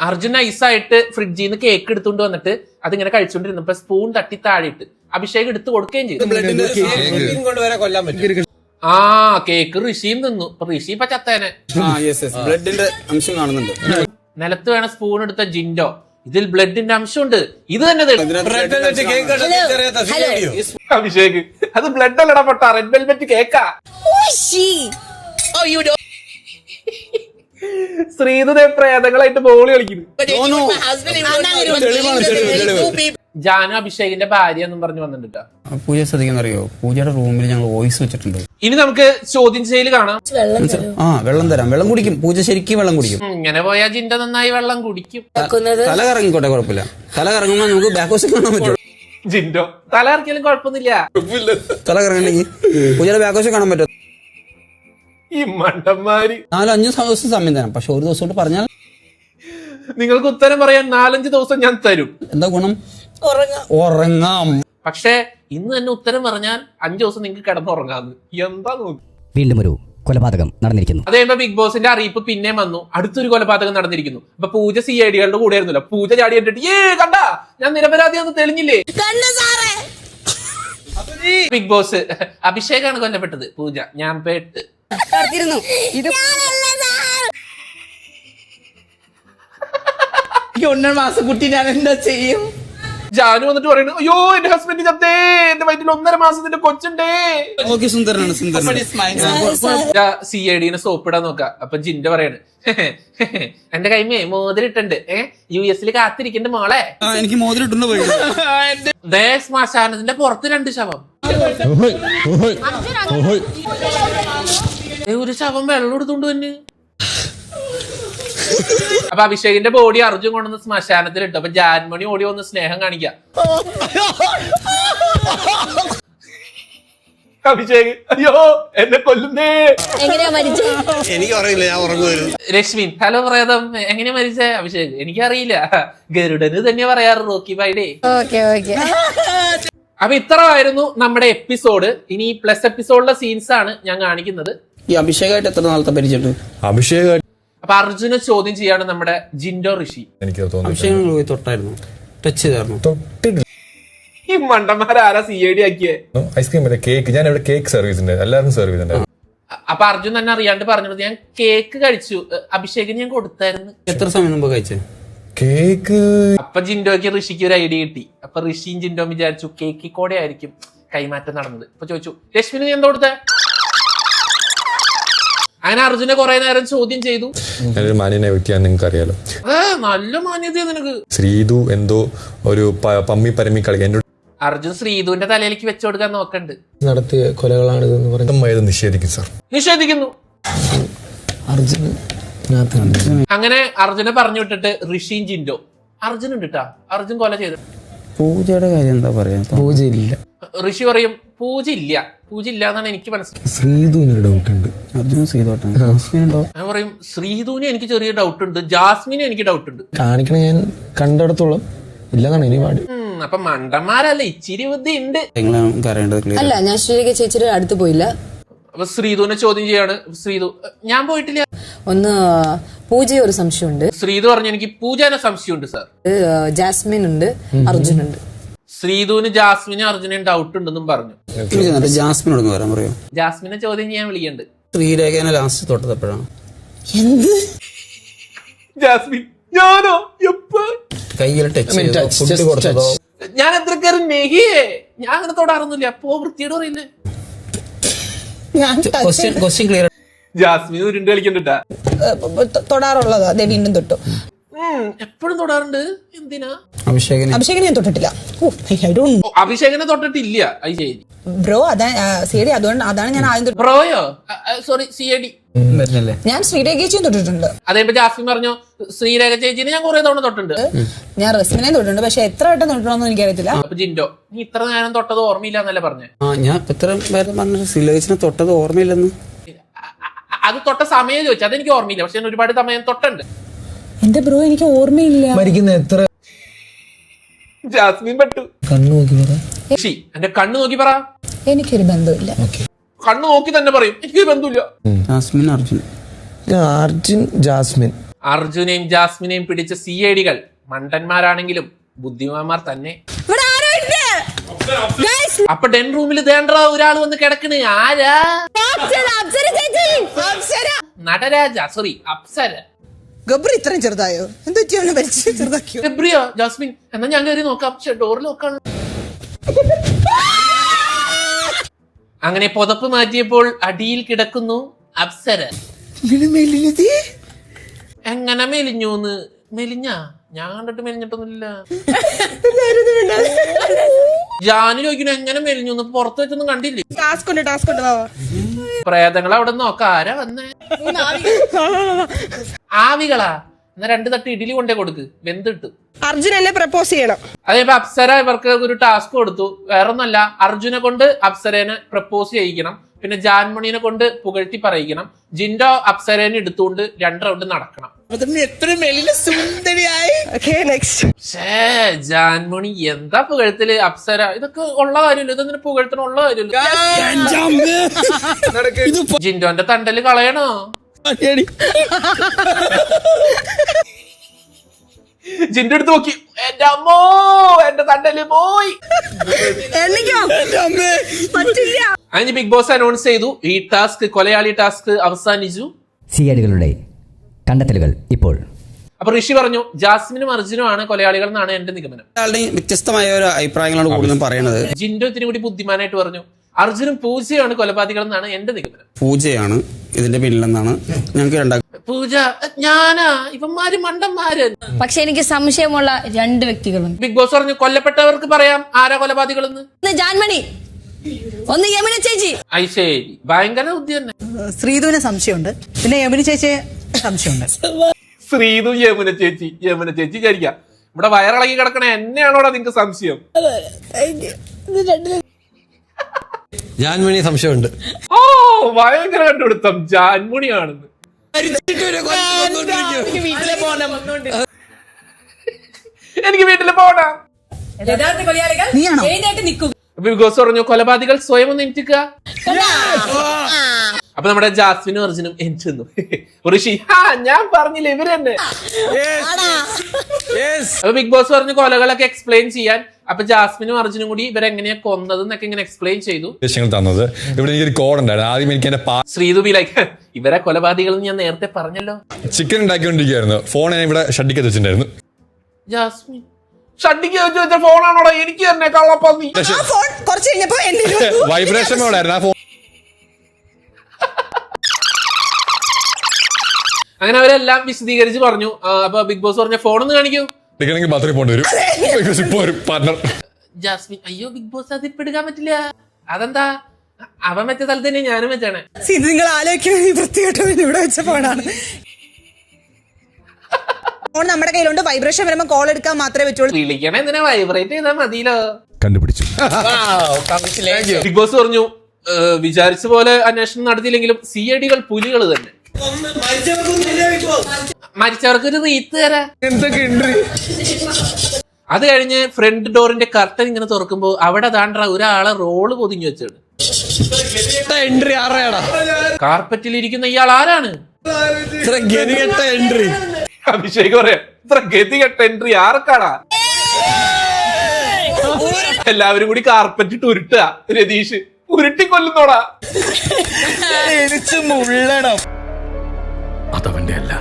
അർജുൻ ഐസായിട്ട് ഫ്രിഡ്ജിൽ നിന്ന് കേക്ക് എടുത്തുകൊണ്ട് വന്നിട്ട് അതിങ്ങനെ കഴിച്ചുകൊണ്ടിരുന്നപ്പോ സ്പൂൺ തട്ടി താഴെയിട്ട് അഭിഷേക് എടുത്തു കൊടുക്കുകയും ചെയ്തു. കേക്ക് ഋഷിയും തിന്നു. ഇപ്പൊ ഋഷി ഇപ്പൊ ചത്തേനെ. നിലത്ത് വേണ സ്പൂൺ എടുത്ത ജിൻഡോ ഇതിൽ ബ്ലഡിന്റെ അംശമുണ്ട്. ഇത് തന്നെ അഭിഷേക് അത് ബ്ലഡ് അല്ലടാ പൊട്ടാ, റെഡ് വെൽവെറ്റ് കേക്കാ. ശ്രീധുനെ പ്രേതങ്ങളായിട്ട് ബോളി കളിക്കുന്നു. ജാനു അഭിഷേകിന്റെ ഭാര്യ എന്നും പറഞ്ഞു വന്നിട്ടുണ്ട്. പൂജ ശ്രദ്ധിക്കുന്നറിയോ, പൂജയുടെ റൂമിൽ ഞങ്ങൾ വോയിസ് വെച്ചിട്ടുണ്ട്. ഇനി നമുക്ക് ചോദ്യം ചെയ്യൽ കാണാം. വെള്ളം തരാം, വെള്ളം കുടിക്കും. പൂജ ശരിക്കും വെള്ളം കുടിക്കും. ഇങ്ങനെ പോയാൽ ജിൻഡ നന്നായി വെള്ളം കുടിക്കും. തല കറങ്ങിക്കോട്ടെ, കുഴപ്പമില്ല. തല കറങ്ങുമ്പോൾ നമുക്ക് ബാക്ക് വശം കാണാൻ പറ്റും. ജിൻഡോ തല ഇറക്കിയാലും കുഴപ്പമൊന്നുമില്ല. തല കറങ്ങണമെങ്കിൽ പൂജയുടെ ബാക്ക് വശം കാണാൻ പറ്റും. ഈ മണ്ടന്മാര് 4-5 ദിവസം സമയം തരാം, പക്ഷെ ഒരു ദിവസം പറഞ്ഞാൽ നിങ്ങൾക്ക് ഉത്തരം പറയാൻ 4-5 ദിവസം ഞാൻ തരും. എന്താ ഗുണം? ഉറങ്ങാം. പക്ഷേ ഇന്ന് തന്നെ ഉത്തരം പറഞ്ഞാൽ 5 ദിവസം നിങ്ങൾക്ക് കിടന്നുറങ്ങാന്ന്. എന്താ നോക്കി. വീണ്ടും ഒരു കൊലപാതകം നടന്നിരിക്കുന്നു. അത് കഴിയുമ്പോ ബിഗ് ബോസിന്റെ അറിയിപ്പ് പിന്നെ വന്നു, അടുത്തൊരു കൊലപാതകം നടന്നിരിക്കുന്നു. അപ്പൊ പൂജ CID-കളുടെ കൂടെ ആയിരുന്നല്ലോ. പൂജ ചാടി കണ്ടിട്ട് കണ്ട ഞാൻ നിരപരാധിയാന്ന് തെളിഞ്ഞില്ലേ. ബിഗ് ബോസ് അഭിഷേകാണ് കൊല്ലപ്പെട്ടത്, പൂജ ഞാൻ പേട്ട്. കുട്ടി ഞാൻ എന്താ ചെയ്യും? ജാനു വന്നിട്ട് പറയുന്നു, അയ്യോ എന്റെ ഹസ്ബൻഡ് ചത്തേ, എന്റെ വയറ്റിൽ 1.5 മാസത്തിന്റെ കൊച്ചുണ്ടേ. സുന്ദരനാണ്. CID-നെ സോപ്പിടാൻ നോക്കാം. അപ്പൊ ജിൻഡ പറയാണ്, എന്റെ കൈമേ മോതിരിട്ടുണ്ട്, US കാത്തിരിക്കണ്ട് മോളെ. എനിക്ക് മോതിരിട്ടുണ്ട്. ദേ ശ്മശാനത്തിന്റെ പുറത്ത് 2 ശവം. ഒരു ശവം വെള്ളം എടുത്തോണ്ട് തന്നെ. അപ്പൊ അഭിഷേകിന്റെ ബോഡി അർജുൻ കൊണ്ടുവന്ന് ശ്മശാനത്തിൽ ഇട്ടു. അപ്പൊ ജാൻമണി ഓടി വന്ന് സ്നേഹം കാണിക്കാം. അഭിഷേക് അയ്യോ എന്നെ കൊല്ലുന്നേ. എനിക്ക് അറിയില്ല, ഞാൻ ഉറങ്ങുമായിരുന്നു. രശ്മിൻ ഹലോ പ്രേതം എങ്ങനെയാ മരിച്ചേ? അഭിഷേക് എനിക്കറിയില്ല, ഗരുഡന് തന്നെ പറയാറ് റോക്കി ബൈഡേ. അപ്പൊ ഇത്രയായിരുന്നു നമ്മുടെ എപ്പിസോഡ്. ഇനി പ്ലസ് എപ്പിസോഡിലെ സീൻസ് ആണ് ഞാൻ കാണിക്കുന്നത്. ഈ അഭിഷേകായിട്ട് എത്ര നാളത്തെ പരിചയം? അഭിഷേക് അപ്പൊ അർജുനെ ചോദ്യം ചെയ്യാണ് നമ്മുടെ ജിൻഡോ ഋഷി. എനിക്ക് തോന്നുന്നു അഭിഷേകം പോയി തൊട്ടായിരുന്നു, ടച്ച് ചെയ്തായിരുന്നു. ഈ മണ്ടന്മാരാരാ CID ആക്കിയേ? ഐസ്ക്രീം കേക്ക്, ഞാൻ ഇവിടെ കേക്ക് സർവീസ് ഉണ്ട്, എല്ലാവർക്കും സർവീസ് ഉണ്ട്. അപ്പൊ അർജുൻ തന്നെ അറിയാണ്ട് പറഞ്ഞത്, ഞാൻ കേക്ക് കഴിച്ചു, അഭിഷേകിന് ഞാൻ കൊടുത്തായിരുന്നു. എത്ര സമയം മുമ്പ് കഴിച്ചേ കേക്ക്? അപ്പൊ ജിൻഡോക്ക് ഋഷിക്ക് ഒരു ഐഡിയ കിട്ടി. അപ്പൊ ഋഷിയും ജിൻഡോ വിചാരിച്ചു കേക്കിൽ കൂടെ ആയിരിക്കും കൈമാറ്റം നടന്നത്. അപ്പൊ ചോദിച്ചു, രശ്മിന് നീ എന്താ കൊടുത്തേ? അങ്ങനെ അർജുനെ കുറെ നേരം ചോദ്യം ചെയ്തു. ഞാനൊരു മാന്യനെ വ്യക്തിയാന്ന് നിങ്ങൾക്ക് അറിയാലോ. നല്ല മാന്യതയാ നിനക്ക്. ശ്രീതു എന്തോ ഒരു പമ്മി പരമി കളിക്കാൻ അർജുൻ ശ്രീധുവിന്റെ തലയിലേക്ക് വെച്ചു കൊടുക്കാൻ നോക്കണ്ട്. നടത്തിയ കൊലകളാണിതെന്ന് പറഞ്ഞു നിഷേധിക്കും സാർ. നിഷേധിക്കുന്നു. അങ്ങനെ അർജുനെ പറഞ്ഞു വിട്ടിട്ട് ഋഷിയും ജിൻഡോ. അർജുൻ ഉണ്ട് കേട്ടാ, അർജുൻ കൊല ചെയ്തു. പൂജയുടെ കാര്യം എന്താ പറയാ? പൂജയില്ല. ഋഷി പറയും പൂജ ഇല്ല, പൂജ ഇല്ല എന്നാണ് എനിക്ക് മനസ്സിലായത്. ശ്രീധുവിന് ഡൗട്ട് ഉണ്ട്. അർജുന ശ്രീധോട്ടാണ്. ഞാൻ പറയും ശ്രീധുവിന് എനിക്ക് ചെറിയ ഡൗട്ട് ഉണ്ട്, ജാസ്മിന് എനിക്ക് ഡൗട്ട് ഉണ്ട്. കാണിക്കണ ഞാൻ കണ്ടിടത്തോളം ഇല്ലെന്നാണ് ഇനി പാട്. അപ്പൊ മണ്ടന്മാരല്ല, ഇച്ചിരി ബുദ്ധി ഉണ്ട്. അല്ല, ഞാൻ ശ്രീരേഖ ചേച്ചിയുടെ അടുത്ത് പോയില്ല. അപ്പൊ ശ്രീധുവിനെ ചോദ്യം ചെയ്യാണ്. ശ്രീധു ഞാൻ പോയിട്ടില്ല. ഒന്ന് പൂജ ഒരു സംശയമുണ്ട്. ശ്രീധു പറഞ്ഞു എനിക്ക് പൂജാനെ സംശയമുണ്ട് സാർ. ജാസ്മിൻ ഉണ്ട്, അർജുൻ ഉണ്ട്. ശ്രീധുവിന് ജാസ്മിനും അർജുനും ഡൗട്ട് ഉണ്ടെന്നും പറഞ്ഞു. ജാസ്മിനോട് വരാൻ പറയോ? ജാസ്മിനെ ചോദ്യം ചെയ്യാൻ വിളിക്കണ്ട്. ശ്രീരേഖനെ ലാസ്റ്റ് തൊട്ടപ്പോഴാണ്. എന്ത് ജാസ്മിൻ ഞാനോ? എപ്പോ കയ്യിൽ ടച്ച് കൊടുത്തതോ? ഞാൻ എത്ര കയറി നെഹിയേ, ഞാൻ അങ്ങനെ തൊടാറൊന്നുമില്ല. അപ്പോ വൃത്തിയോട് പറയില്ലേ. Question clear. ജാസ്മിൻ ഉരുണ്ട് കളിക്കണ്ടാ. തൊടാറുള്ളതാ, അതെ വീണ്ടും തൊട്ടു. എപ്പോഴും തൊടാറുണ്ട്. എന്തിനാ? അഭിഷേകിനെ ഞാൻ തൊട്ടിട്ടില്ല. അഭിഷേകിനെ തൊട്ടിട്ടില്ല. അത് ശരി ബ്രോ, CID അതാണ് ഞാൻ ആദ്യം ബ്രോയോ? Sorry CID. ഞാൻ ശ്രീരേഖ ചേച്ചിയും തൊട്ടിട്ടുണ്ട്. അതേപ്പോ ജാസ്മിൻ പറഞ്ഞു ശ്രീരേഖ ചേച്ചിനെ ഞാൻ കുറെ തവണ തൊട്ടുണ്ട്. ഞാൻ റസ്മിനെയും തൊട്ടിട്ടുണ്ട്, പക്ഷെ എത്ര വട്ടം തൊട്ടിട്ടോന്ന് എനിക്കറിയത്തില്ല. അപ്പൊ ജിൻഡോ നീ ഇത്ര നേരം തൊട്ടത് ഓർമ്മയില്ല എന്നല്ലേ പറഞ്ഞേ? ഞാൻ ഇത്ര പേര് പറഞ്ഞു ശ്രീലേഖനെ തൊട്ടത് ഓർമ്മയില്ലെന്ന്. അത് തൊട്ട സമയം ചോദിച്ചു, അതെനിക്ക് ഓർമ്മയില്ല. പക്ഷെ ഞാൻ ഒരുപാട് സമയം തൊട്ടുണ്ട്. എന്റെ ബ്രോ എനിക്ക് ഓർമ്മയില്ല. മരിക്കുന്ന എത്ര ജാസ്മിൻ പെട്ടു. കണ്ണു നോക്കി പറ. എന്റെ കണ്ണു നോക്കി പറ. എനിക്കൊരു ബന്ധമില്ല. കണ്ണു നോക്കി തന്നെ പറയും എനിക്കൊരു ബന്ധമില്ല. ജാസ്മിൻ അർജുൻ ജാസ്മിൻ. അർജുനെയും ജാസ്മിനെയും പിടിച്ച CID-കൾ മണ്ടന്മാരാണെങ്കിലും ബുദ്ധിമാന്മാർ തന്നെ. അപ്പൊ ഡെൻ റൂമിൽ ദേണ്ട ഒരാൾ വന്ന് കിടക്കണ്. ആരാ? നടരാജ, സോറി അപ്സര. ഗബ്രി ഇത്രയും ചെറുതായോ? എന്താ ചെറുതാക്കിയോ? ഗബ്രിയോ? ജാസ്മിൻ എന്നാ ഞാൻ കയറി നോക്കാം. പക്ഷെ ഡോറിൽ നോക്കാം. അങ്ങനെ പുതപ്പ് മാറ്റിയപ്പോൾ അടിയിൽ കിടക്കുന്നു അപ്സര. എങ്ങനെ മെലിഞ്ഞൂന്ന്? മെലിഞ്ഞാ? ഞാൻ കണ്ടിട്ട് മെലിഞ്ഞിട്ടൊന്നുമില്ല. ജാനു ചോദിക്കണു എങ്ങനെ മെലിഞ്ഞൂന്ന്, പുറത്ത് വെച്ചൊന്നും കണ്ടില്ലേ? ടാസ്ക് ഉണ്ട് പ്രേതങ്ങൾ അവിടെ നോക്ക, ആരാ വന്നേ? ആവികളാ? എന്നാ 2 തട്ട് ഇഡലി കൊണ്ടേ കൊടുക്ക്, വെന്തിട്ട്. അർജുൻ എന്നെ പ്രപ്പോസ് ചെയ്യണം. അതേപോലെ അപ്സര ഇവർക്ക് ഒരു ടാസ്ക് കൊടുത്തു. വേറൊന്നല്ല, അർജുനെ കൊണ്ട് അപ്സരേനെ പ്രപ്പോസ് ചെയ്യിക്കണം, പിന്നെ ജാൻമണിനെ കൊണ്ട് പുകഴ്ത്തി പറയിക്കണം. ജിൻഡോ അപ്സരേനെ എടുത്തുകൊണ്ട് 2 റൗണ്ട് നടക്കണം. എത്ര മെലിന സുന്ദരിയായി. Okay, next. ജാൻമണി എന്താ പുകഴ്ത്തല്? അപ്സര ഇതൊക്കെ ഉള്ള കാര്യമില്ല, ഇതൊന്നും പുകഴ്ത്തണ ഉള്ള കാര്യമില്ല. ജിൻഡോന്റെ തണ്ടല് കളയണോ? ജിൻഡോ എടുത്ത് നോക്കി, എന്റെ അമ്മോ എന്റെ തണ്ടല് പോയി. അതിന് ബിഗ് ബോസ് അനൗൺസ് ചെയ്തു, ഈ ടാസ്ക്, കൊലയാളി ടാസ്ക് അവസാനിച്ചു. സിഐഡികളുടെ കണ്ടെത്തലുകൾ ഇപ്പോൾ. അപ്പൊ ഋഷി പറഞ്ഞു ജാസ്മിനും അർജുനും ആണ് കൊലയാളികൾ എന്നാണ് എന്റെ നിഗമനം. വ്യത്യസ്തമായ ഒരു അഭിപ്രായങ്ങളാണ് കൂടുതലും പറയുന്നത്. ജിൻഡോ ഇത്തിരി കൂടി ബുദ്ധിമാനായിട്ട് പറഞ്ഞു അർജുനും പൂജയാണ് കൊലപാതകൾ എന്നാണ് എന്റെ നിഗമനം. പൂജയാണ് ഇതിന്റെ പിന്നിലെന്നാണ് ഞങ്ങൾക്ക് പൂജ ഞാനാ, ഇവന്മാര് മണ്ടന്മാര്. പക്ഷെ എനിക്ക് സംശയമുള്ള 2 വ്യക്തികളുണ്ട്. ബിഗ് ബോസ് പറഞ്ഞു കൊല്ലപ്പെട്ടവർക്ക് പറയാം ആരാ കൊലപാതകളെന്ന്. ജാൻമണി, ഒന്ന് യമുന ചേച്ചി. ശരി, ഭയങ്കര ബുദ്ധി തന്നെ. ശ്രീധുവിന് സംശയമുണ്ട്, പിന്നെ യമുന ചേച്ചിയെ സംശയമുണ്ട്. ശ്രീധു, യമുന ചേച്ചി വിചാരിക്കാം ഇവിടെ വയറിളകി കിടക്കണ എന്നെയാണോടാ നിങ്ങക്ക് സംശയം? ജാൻമണി സംശയമുണ്ട്. ഓ ഭയങ്കര കണ്ടുപിടുത്തം, ജാൻമണിയാണെന്ന്. എനിക്ക് വീട്ടില് പോണം. ബിഗ് ബോസ് പറഞ്ഞു കൊലപാതകൾ സ്വയം ഒന്ന് എണീക്കുക. അപ്പൊ നമ്മുടെ ജാസ്മിനും അർജുനും എണീറ്റുന്നു. ഋഷി ഞാൻ പറഞ്ഞില്ല ഇവര് തന്നെ. അപ്പൊ ബിഗ് ബോസ് പറഞ്ഞു കൊലകളൊക്കെ എക്സ്പ്ലെയിൻ ചെയ്യാൻ. അപ്പൊ ജാസ്മിനും അർജുനും കൂടി ഇവരെങ്ങനെയാ കൊന്നത് എന്നൊക്കെ ഇങ്ങനെ എക്സ്പ്ലെയിൻ ചെയ്തു. തന്നത് ഇവിടെ എനിക്കൊരു കോഡ് ഉണ്ടായിരുന്നു. ആദ്യം എനിക്ക് എന്റെ ശ്രീതു ബി ലൈക്ക് ഇവരെ കൊലപാതകൾ ഞാൻ നേരത്തെ പറഞ്ഞല്ലോ. ചിക്കൻ ഉണ്ടാക്കിക്കൊണ്ടിരിക്കുകയായിരുന്നു. ഫോൺ ഞാൻ ഇവിടെ ഷഡിക്കത്ത് വെച്ചിട്ടുണ്ടായിരുന്നു. ജാസ്മിൻ ഷഡിക്ക് വെച്ച ഫോണാണോടാ? എനിക്ക് തന്നെ കള്ളപ്പന്നി. കുറച്ച് കഴിഞ്ഞപ്പോ വൈബ്രേഷൻ മോഡായിരുന്നു ആ ഫോൺ. അങ്ങനെ അവരെല്ലാം വിശദീകരിച്ച് പറഞ്ഞു. അപ്പൊ ബിഗ് ബോസ് പറഞ്ഞ ഫോണൊന്ന് കാണിക്കൂ. ബാത്റൂമിൽ പോകേണ്ടി വരും പാർട്ണർ. ജാസ്മിൻ അയ്യോ ബിഗ് ബോസ് അത് ഇപ്പൊ എടുക്കാൻ പറ്റില്ല. അതെന്താ? അവൻ വെച്ച സ്ഥലത്ത് തന്നെ ഞാനും വെച്ചാണ്. നിങ്ങൾ ആലോചിക്കുന്നത് ഈ വൃത്തികെട്ടവൻ ഇവിടെ വെച്ച ഫോണാണ്. ഫോൺ നമ്മുടെ കയ്യിലുണ്ട്, വൈബ്രേഷൻ വരുമ്പോ കോൾ എടുക്കാൻ മാത്രമേ പറ്റുള്ളൂ. വിളിക്കണ എന്തിനാ? വൈബ്രേറ്റ് ചെയ്താൽ മതിയല്ലോ. കണ്ടുപിടിച്ചു. ബിഗ് ബോസ് പറഞ്ഞു വിചാരിച്ച പോലെ അന്വേഷണം നടത്തിയില്ലെങ്കിലും സിഐഡികൾ പുലികൾ തന്നെ. മരിച്ചവർക്കൊരു റീത്ത് തരാ. അത് കഴിഞ്ഞ് ഫ്രണ്ട് ഡോറിന്റെ കർട്ടൻ ഇങ്ങനെ തുറക്കുമ്പോ അവിടെ താണ്ട ഒരാളെ റോള് പൊതിഞ്ഞു വെച്ചാണ്. കാർപ്പറ്റിൽ ഇരിക്കുന്ന ഇയാൾ ആരാണ്? അഭിഷേക് പറയാ ഇത്ര ഗതികെട്ട എൻട്രി ആർക്കാടാ? എല്ലാവരും കൂടി കാർപ്പറ്റ് ഇട്ട് ഉരുട്ടുക. രതീഷ് ഉരുട്ടിക്കൊല്ലുന്നോടാ. അതവന്റെ അല്ല.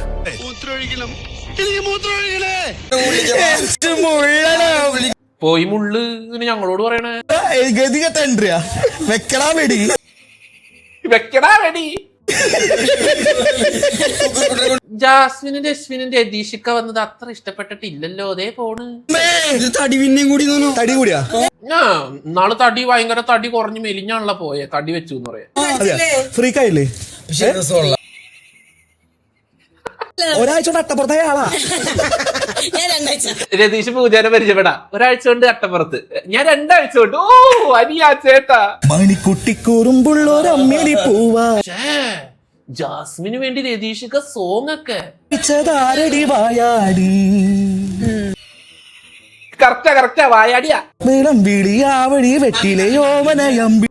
പോയി മുള്ളു ഞങ്ങളോട് പറയണേ. വെക്കടാ വെടി. ജാസ്മിനും രശ്മിനും രതീഷിക്ക വന്നത് അത്ര ഇഷ്ടപ്പെട്ടിട്ടില്ലല്ലോ. അതേ പോണ്. നാളെ തടി ഭയങ്കര തടി കുറഞ്ഞ് മെലിഞ്ഞാണല്ലോ പോയെ. തടി വെച്ചു എന്ന് പറയാ. ഒരാഴ്ച അട്ടപ്പുറത്തായ ആളാ രതീഷ് പൂജാനെ പരിചയപ്പെടാ. ഒരാഴ്ച കൊണ്ട് അട്ടപ്പുറത്ത്, ഞാൻ 2 ആഴ്ച കൊണ്ട്. ഓ അനിയാ ചേട്ടാ. മണിക്കുട്ടിക്കൂറുമ്പുള്ളൊരമ്മേലി പൂവാ. ജാസ്മിന് വേണ്ടി രതീഷിക്ക സോങ് ഒക്കെ വായാടി. കറക്റ്റാ വായാടിയാ. നീളം വിളിയാവഴി വെട്ടിലെ യോവനയമ്പി.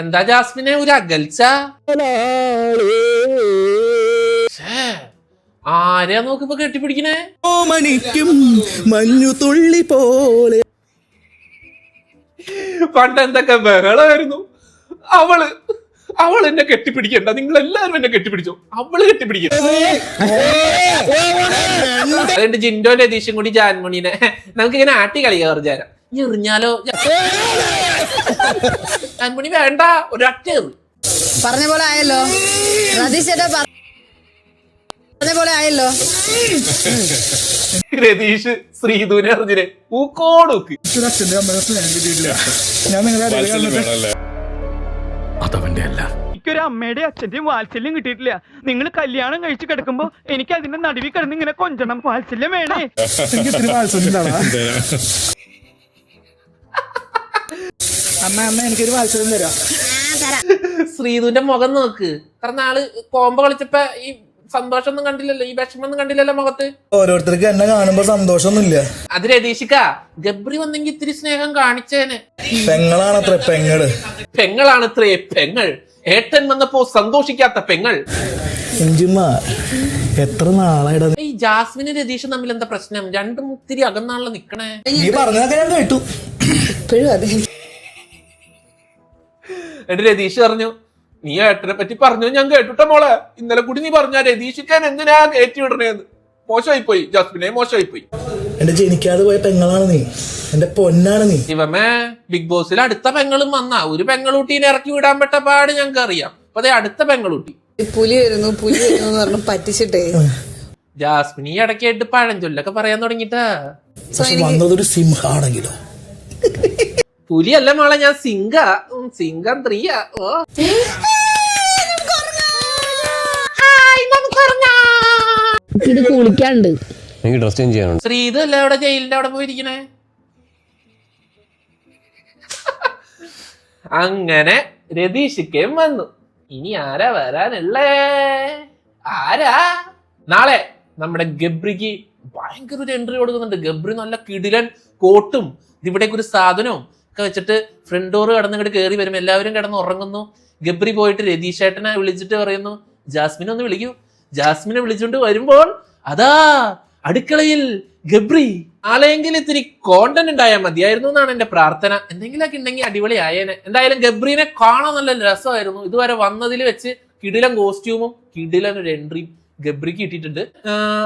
എന്താ ജാസ്മിനെ ഒരു അകൽച്ച? ആരെയാ നോക്കിപ്പോ കെട്ടിപ്പിടിക്കണേ? മണിക്കും മഞ്ഞു തുള്ളി പോലെ. പണ്ട് എന്തൊക്കെ ബഹളമായിരുന്നു. അവൾ എന്നെ കെട്ടിപ്പിടിക്കണ്ട, നിങ്ങൾ എല്ലാവരും എന്നെ കെട്ടിപ്പിടിച്ചോ. അവള് കെട്ടിപ്പിടിക്കണം. അതുകൊണ്ട് ജിൻഡോ രതീഷും കൂടി ജാൻമണീനെ നമുക്കിങ്ങനെ ആട്ടി കളിക്കാം. വിചാരം ഈ എറിഞ്ഞാലോ? അൻമണി വേണ്ട, ഒരൊറ്റ എറി. പറഞ്ഞ പോലെ ആയല്ലോ രതീഷ് ചേട്ടാ, പറഞ്ഞ പോലെ ആയല്ലോ. രതീഷ് ശ്രീധുവിനെ എറിഞ്ഞിനെ ഊക്കോടൂക്ക്. അതവന്റെ അല്ല. എനിക്കൊരു അമ്മയുടെ അച്ഛന്റെയും വാത്സല്യം കിട്ടിയിട്ടില്ല. നിങ്ങൾ കല്യാണം കഴിച്ച് കിടക്കുമ്പോ എനിക്ക് അതിന്റെ നടുവിൽ കിടന്ന് ഇങ്ങനെ കൊഞ്ചണം. വാത്സല്യം വേണേ. അമ്മ എനിക്കൊരു വാത്സല്യം തരാം. ശ്രീധുവിന്റെ മുഖം നോക്ക്. കാരണം ആള് കോമ്പ കളിച്ചപ്പോ ഈ സന്തോഷമൊന്നും കണ്ടില്ലല്ലോ, ഈ വിഷമൊന്നും കണ്ടില്ലല്ലോ മുഖത്ത്. ഓരോരുത്തർക്ക് എന്നെ കാണുമ്പോ സന്തോഷമൊന്നുമില്ല. അത് രതീഷിക്ക, ഗബ്രി വന്നെങ്കിൽ ഇത്തിരി സ്നേഹം കാണിച്ചേനെ. പെങ്ങളാണത്ര പെങ്ങള്. പെങ്ങളാണത്രേ പെങ്ങൾ. ഏട്ടൻ വന്നപ്പോ സന്തോഷിക്കാത്ത പെങ്ങൾ. എത്ര നാളായിടാ ഈ ജാസ്മിനും രതീഷും തമ്മിൽ എന്താ പ്രശ്നം? രണ്ടും ഇത്തിരി അകന്നാണല്ലോ നിക്കണേ. നീ പറഞ്ഞതൊക്കെ ഞാൻ കേട്ടു. ഇപ്പോഴും അതെ. എന്നിട്ട് രതീഷ് പറഞ്ഞു, നീ ഏട്ടനെ പറ്റി പറഞ്ഞു ഞാൻ കേട്ടുട്ട മോളെ. ഇന്നലെ കൂടി നീ പറഞ്ഞ രതീഷിക്കാൻ എന്തിനാ കയറ്റി വിടണേന്ന്. മോശമായി പോയി ജാസ്മിനെ, മോശമായി പോയി. എന്റെ ജനിക്കാതെ പോയ പെങ്ങളാണ് നീ, എന്റെ പൊന്നാണ് നീ. ഇവമേ ബിഗ് ബോസിൽ അടുത്ത പെങ്ങളും വന്നാ ഒരു പെങ്ങളൂട്ടീനെ ഇറക്കി വിടാൻ പെട്ട പാട് ഞങ്ങൾക്ക് അറിയാം. അപ്പൊ അതെ അടുത്ത പെങ്ങളൂട്ടി പുലി വരുന്നു എന്ന് പറഞ്ഞു പറ്റിച്ചിട്ടേ. ജാസ്മിനി ഇടയ്ക്കായിട്ട് പഴഞ്ചൊല്ലൊക്കെ പറയാൻ തുടങ്ങിട്ടാ. വന്നതൊരു സിംഹാണെങ്കിലോ. പുലിയല്ല മോളെ, ഞാൻ സിംഗം 3. ഓ ഇത് കുളിക്കാണ്ട് എനിക്ക് ഡ്രസ് ചേഞ്ച് ചെയ്യാനുണ്ട്. ശ്രീത് അല്ല അവിടെ ജയിലിന്റെ അവിടെ പോയിരിക്കണേ. അങ്ങനെ രതീഷിക്കയും വന്നു. ഇനി ആരാ വരാനുള്ളേ? ആരാ? നാളെ നമ്മുടെ ഗബ്രിക്ക് ഭയങ്കര ഒരു എൻട്രി കൊടുക്കുന്നുണ്ട്. ഗബ്രി നല്ല കിടിലൻ കോട്ടും ഇവിടേക്ക് ഒരു സാധനവും ഒക്കെ വെച്ചിട്ട് ഫ്രണ്ട് ഡോർ കടന്നിങ്ങോട്ട് കയറി വരും. എല്ലാവരും കിടന്ന് ഉറങ്ങുന്നു. ഗബ്രി പോയിട്ട് രതീഷ് ഏട്ടനെ വിളിച്ചിട്ട് പറയുന്നു, ജാസ്മിനെ ഒന്ന് വിളിക്കൂ. ജാസ്മിനെ വിളിച്ചുകൊണ്ട് വരുമ്പോൾ അതാ അടുക്കളയിൽ ഗബ്രി. നാളെയെങ്കിൽ ഇത്തിരി കോണ്ടന്റ് ഉണ്ടായാൽ മതിയായിരുന്നു എന്നാണ് എന്റെ പ്രാർത്ഥന. എന്തെങ്കിലുമൊക്കെ ഉണ്ടെങ്കിൽ അടിപൊളി ആയേനെ. എന്തായാലും ഗബ്രീനെ കാണാൻ നല്ല രസമായിരുന്നു. ഇതുവരെ വന്നതിൽ വെച്ച് കിടിലൻ കോസ്റ്റ്യൂമും കിടിലൻ ഒരു എൻട്രിയും ഗബ്രിക്ക് കിട്ടിയിട്ടുണ്ട്.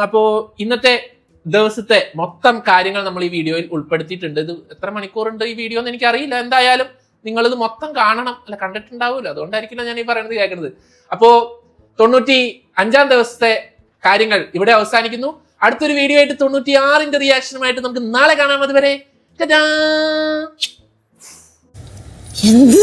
അപ്പോ ഇന്നത്തെ ദിവസത്തെ മൊത്തം കാര്യങ്ങൾ നമ്മൾ ഈ വീഡിയോയിൽ ഉൾപ്പെടുത്തിയിട്ടുണ്ട്. ഇത് എത്ര മണിക്കൂറുണ്ട് ഈ വീഡിയോ എന്ന് എനിക്കറിയില്ല. എന്തായാലും നിങ്ങളിത് മൊത്തം കാണണം. അല്ല, കണ്ടിട്ടുണ്ടാവുമല്ലോ, അതുകൊണ്ടായിരിക്കില്ല ഞാൻ ഈ പറയുന്നത് കേൾക്കുന്നത്. അപ്പോ 95-ാം ദിവസത്തെ കാര്യങ്ങൾ ഇവിടെ അവസാനിക്കുന്നു. അടുത്തൊരു വീഡിയോ ആയിട്ട് 96-ന്റെ റിയാക്ഷനുമായിട്ട് നമുക്ക് നാളെ കാണാം. അതുവരെ എന്ത്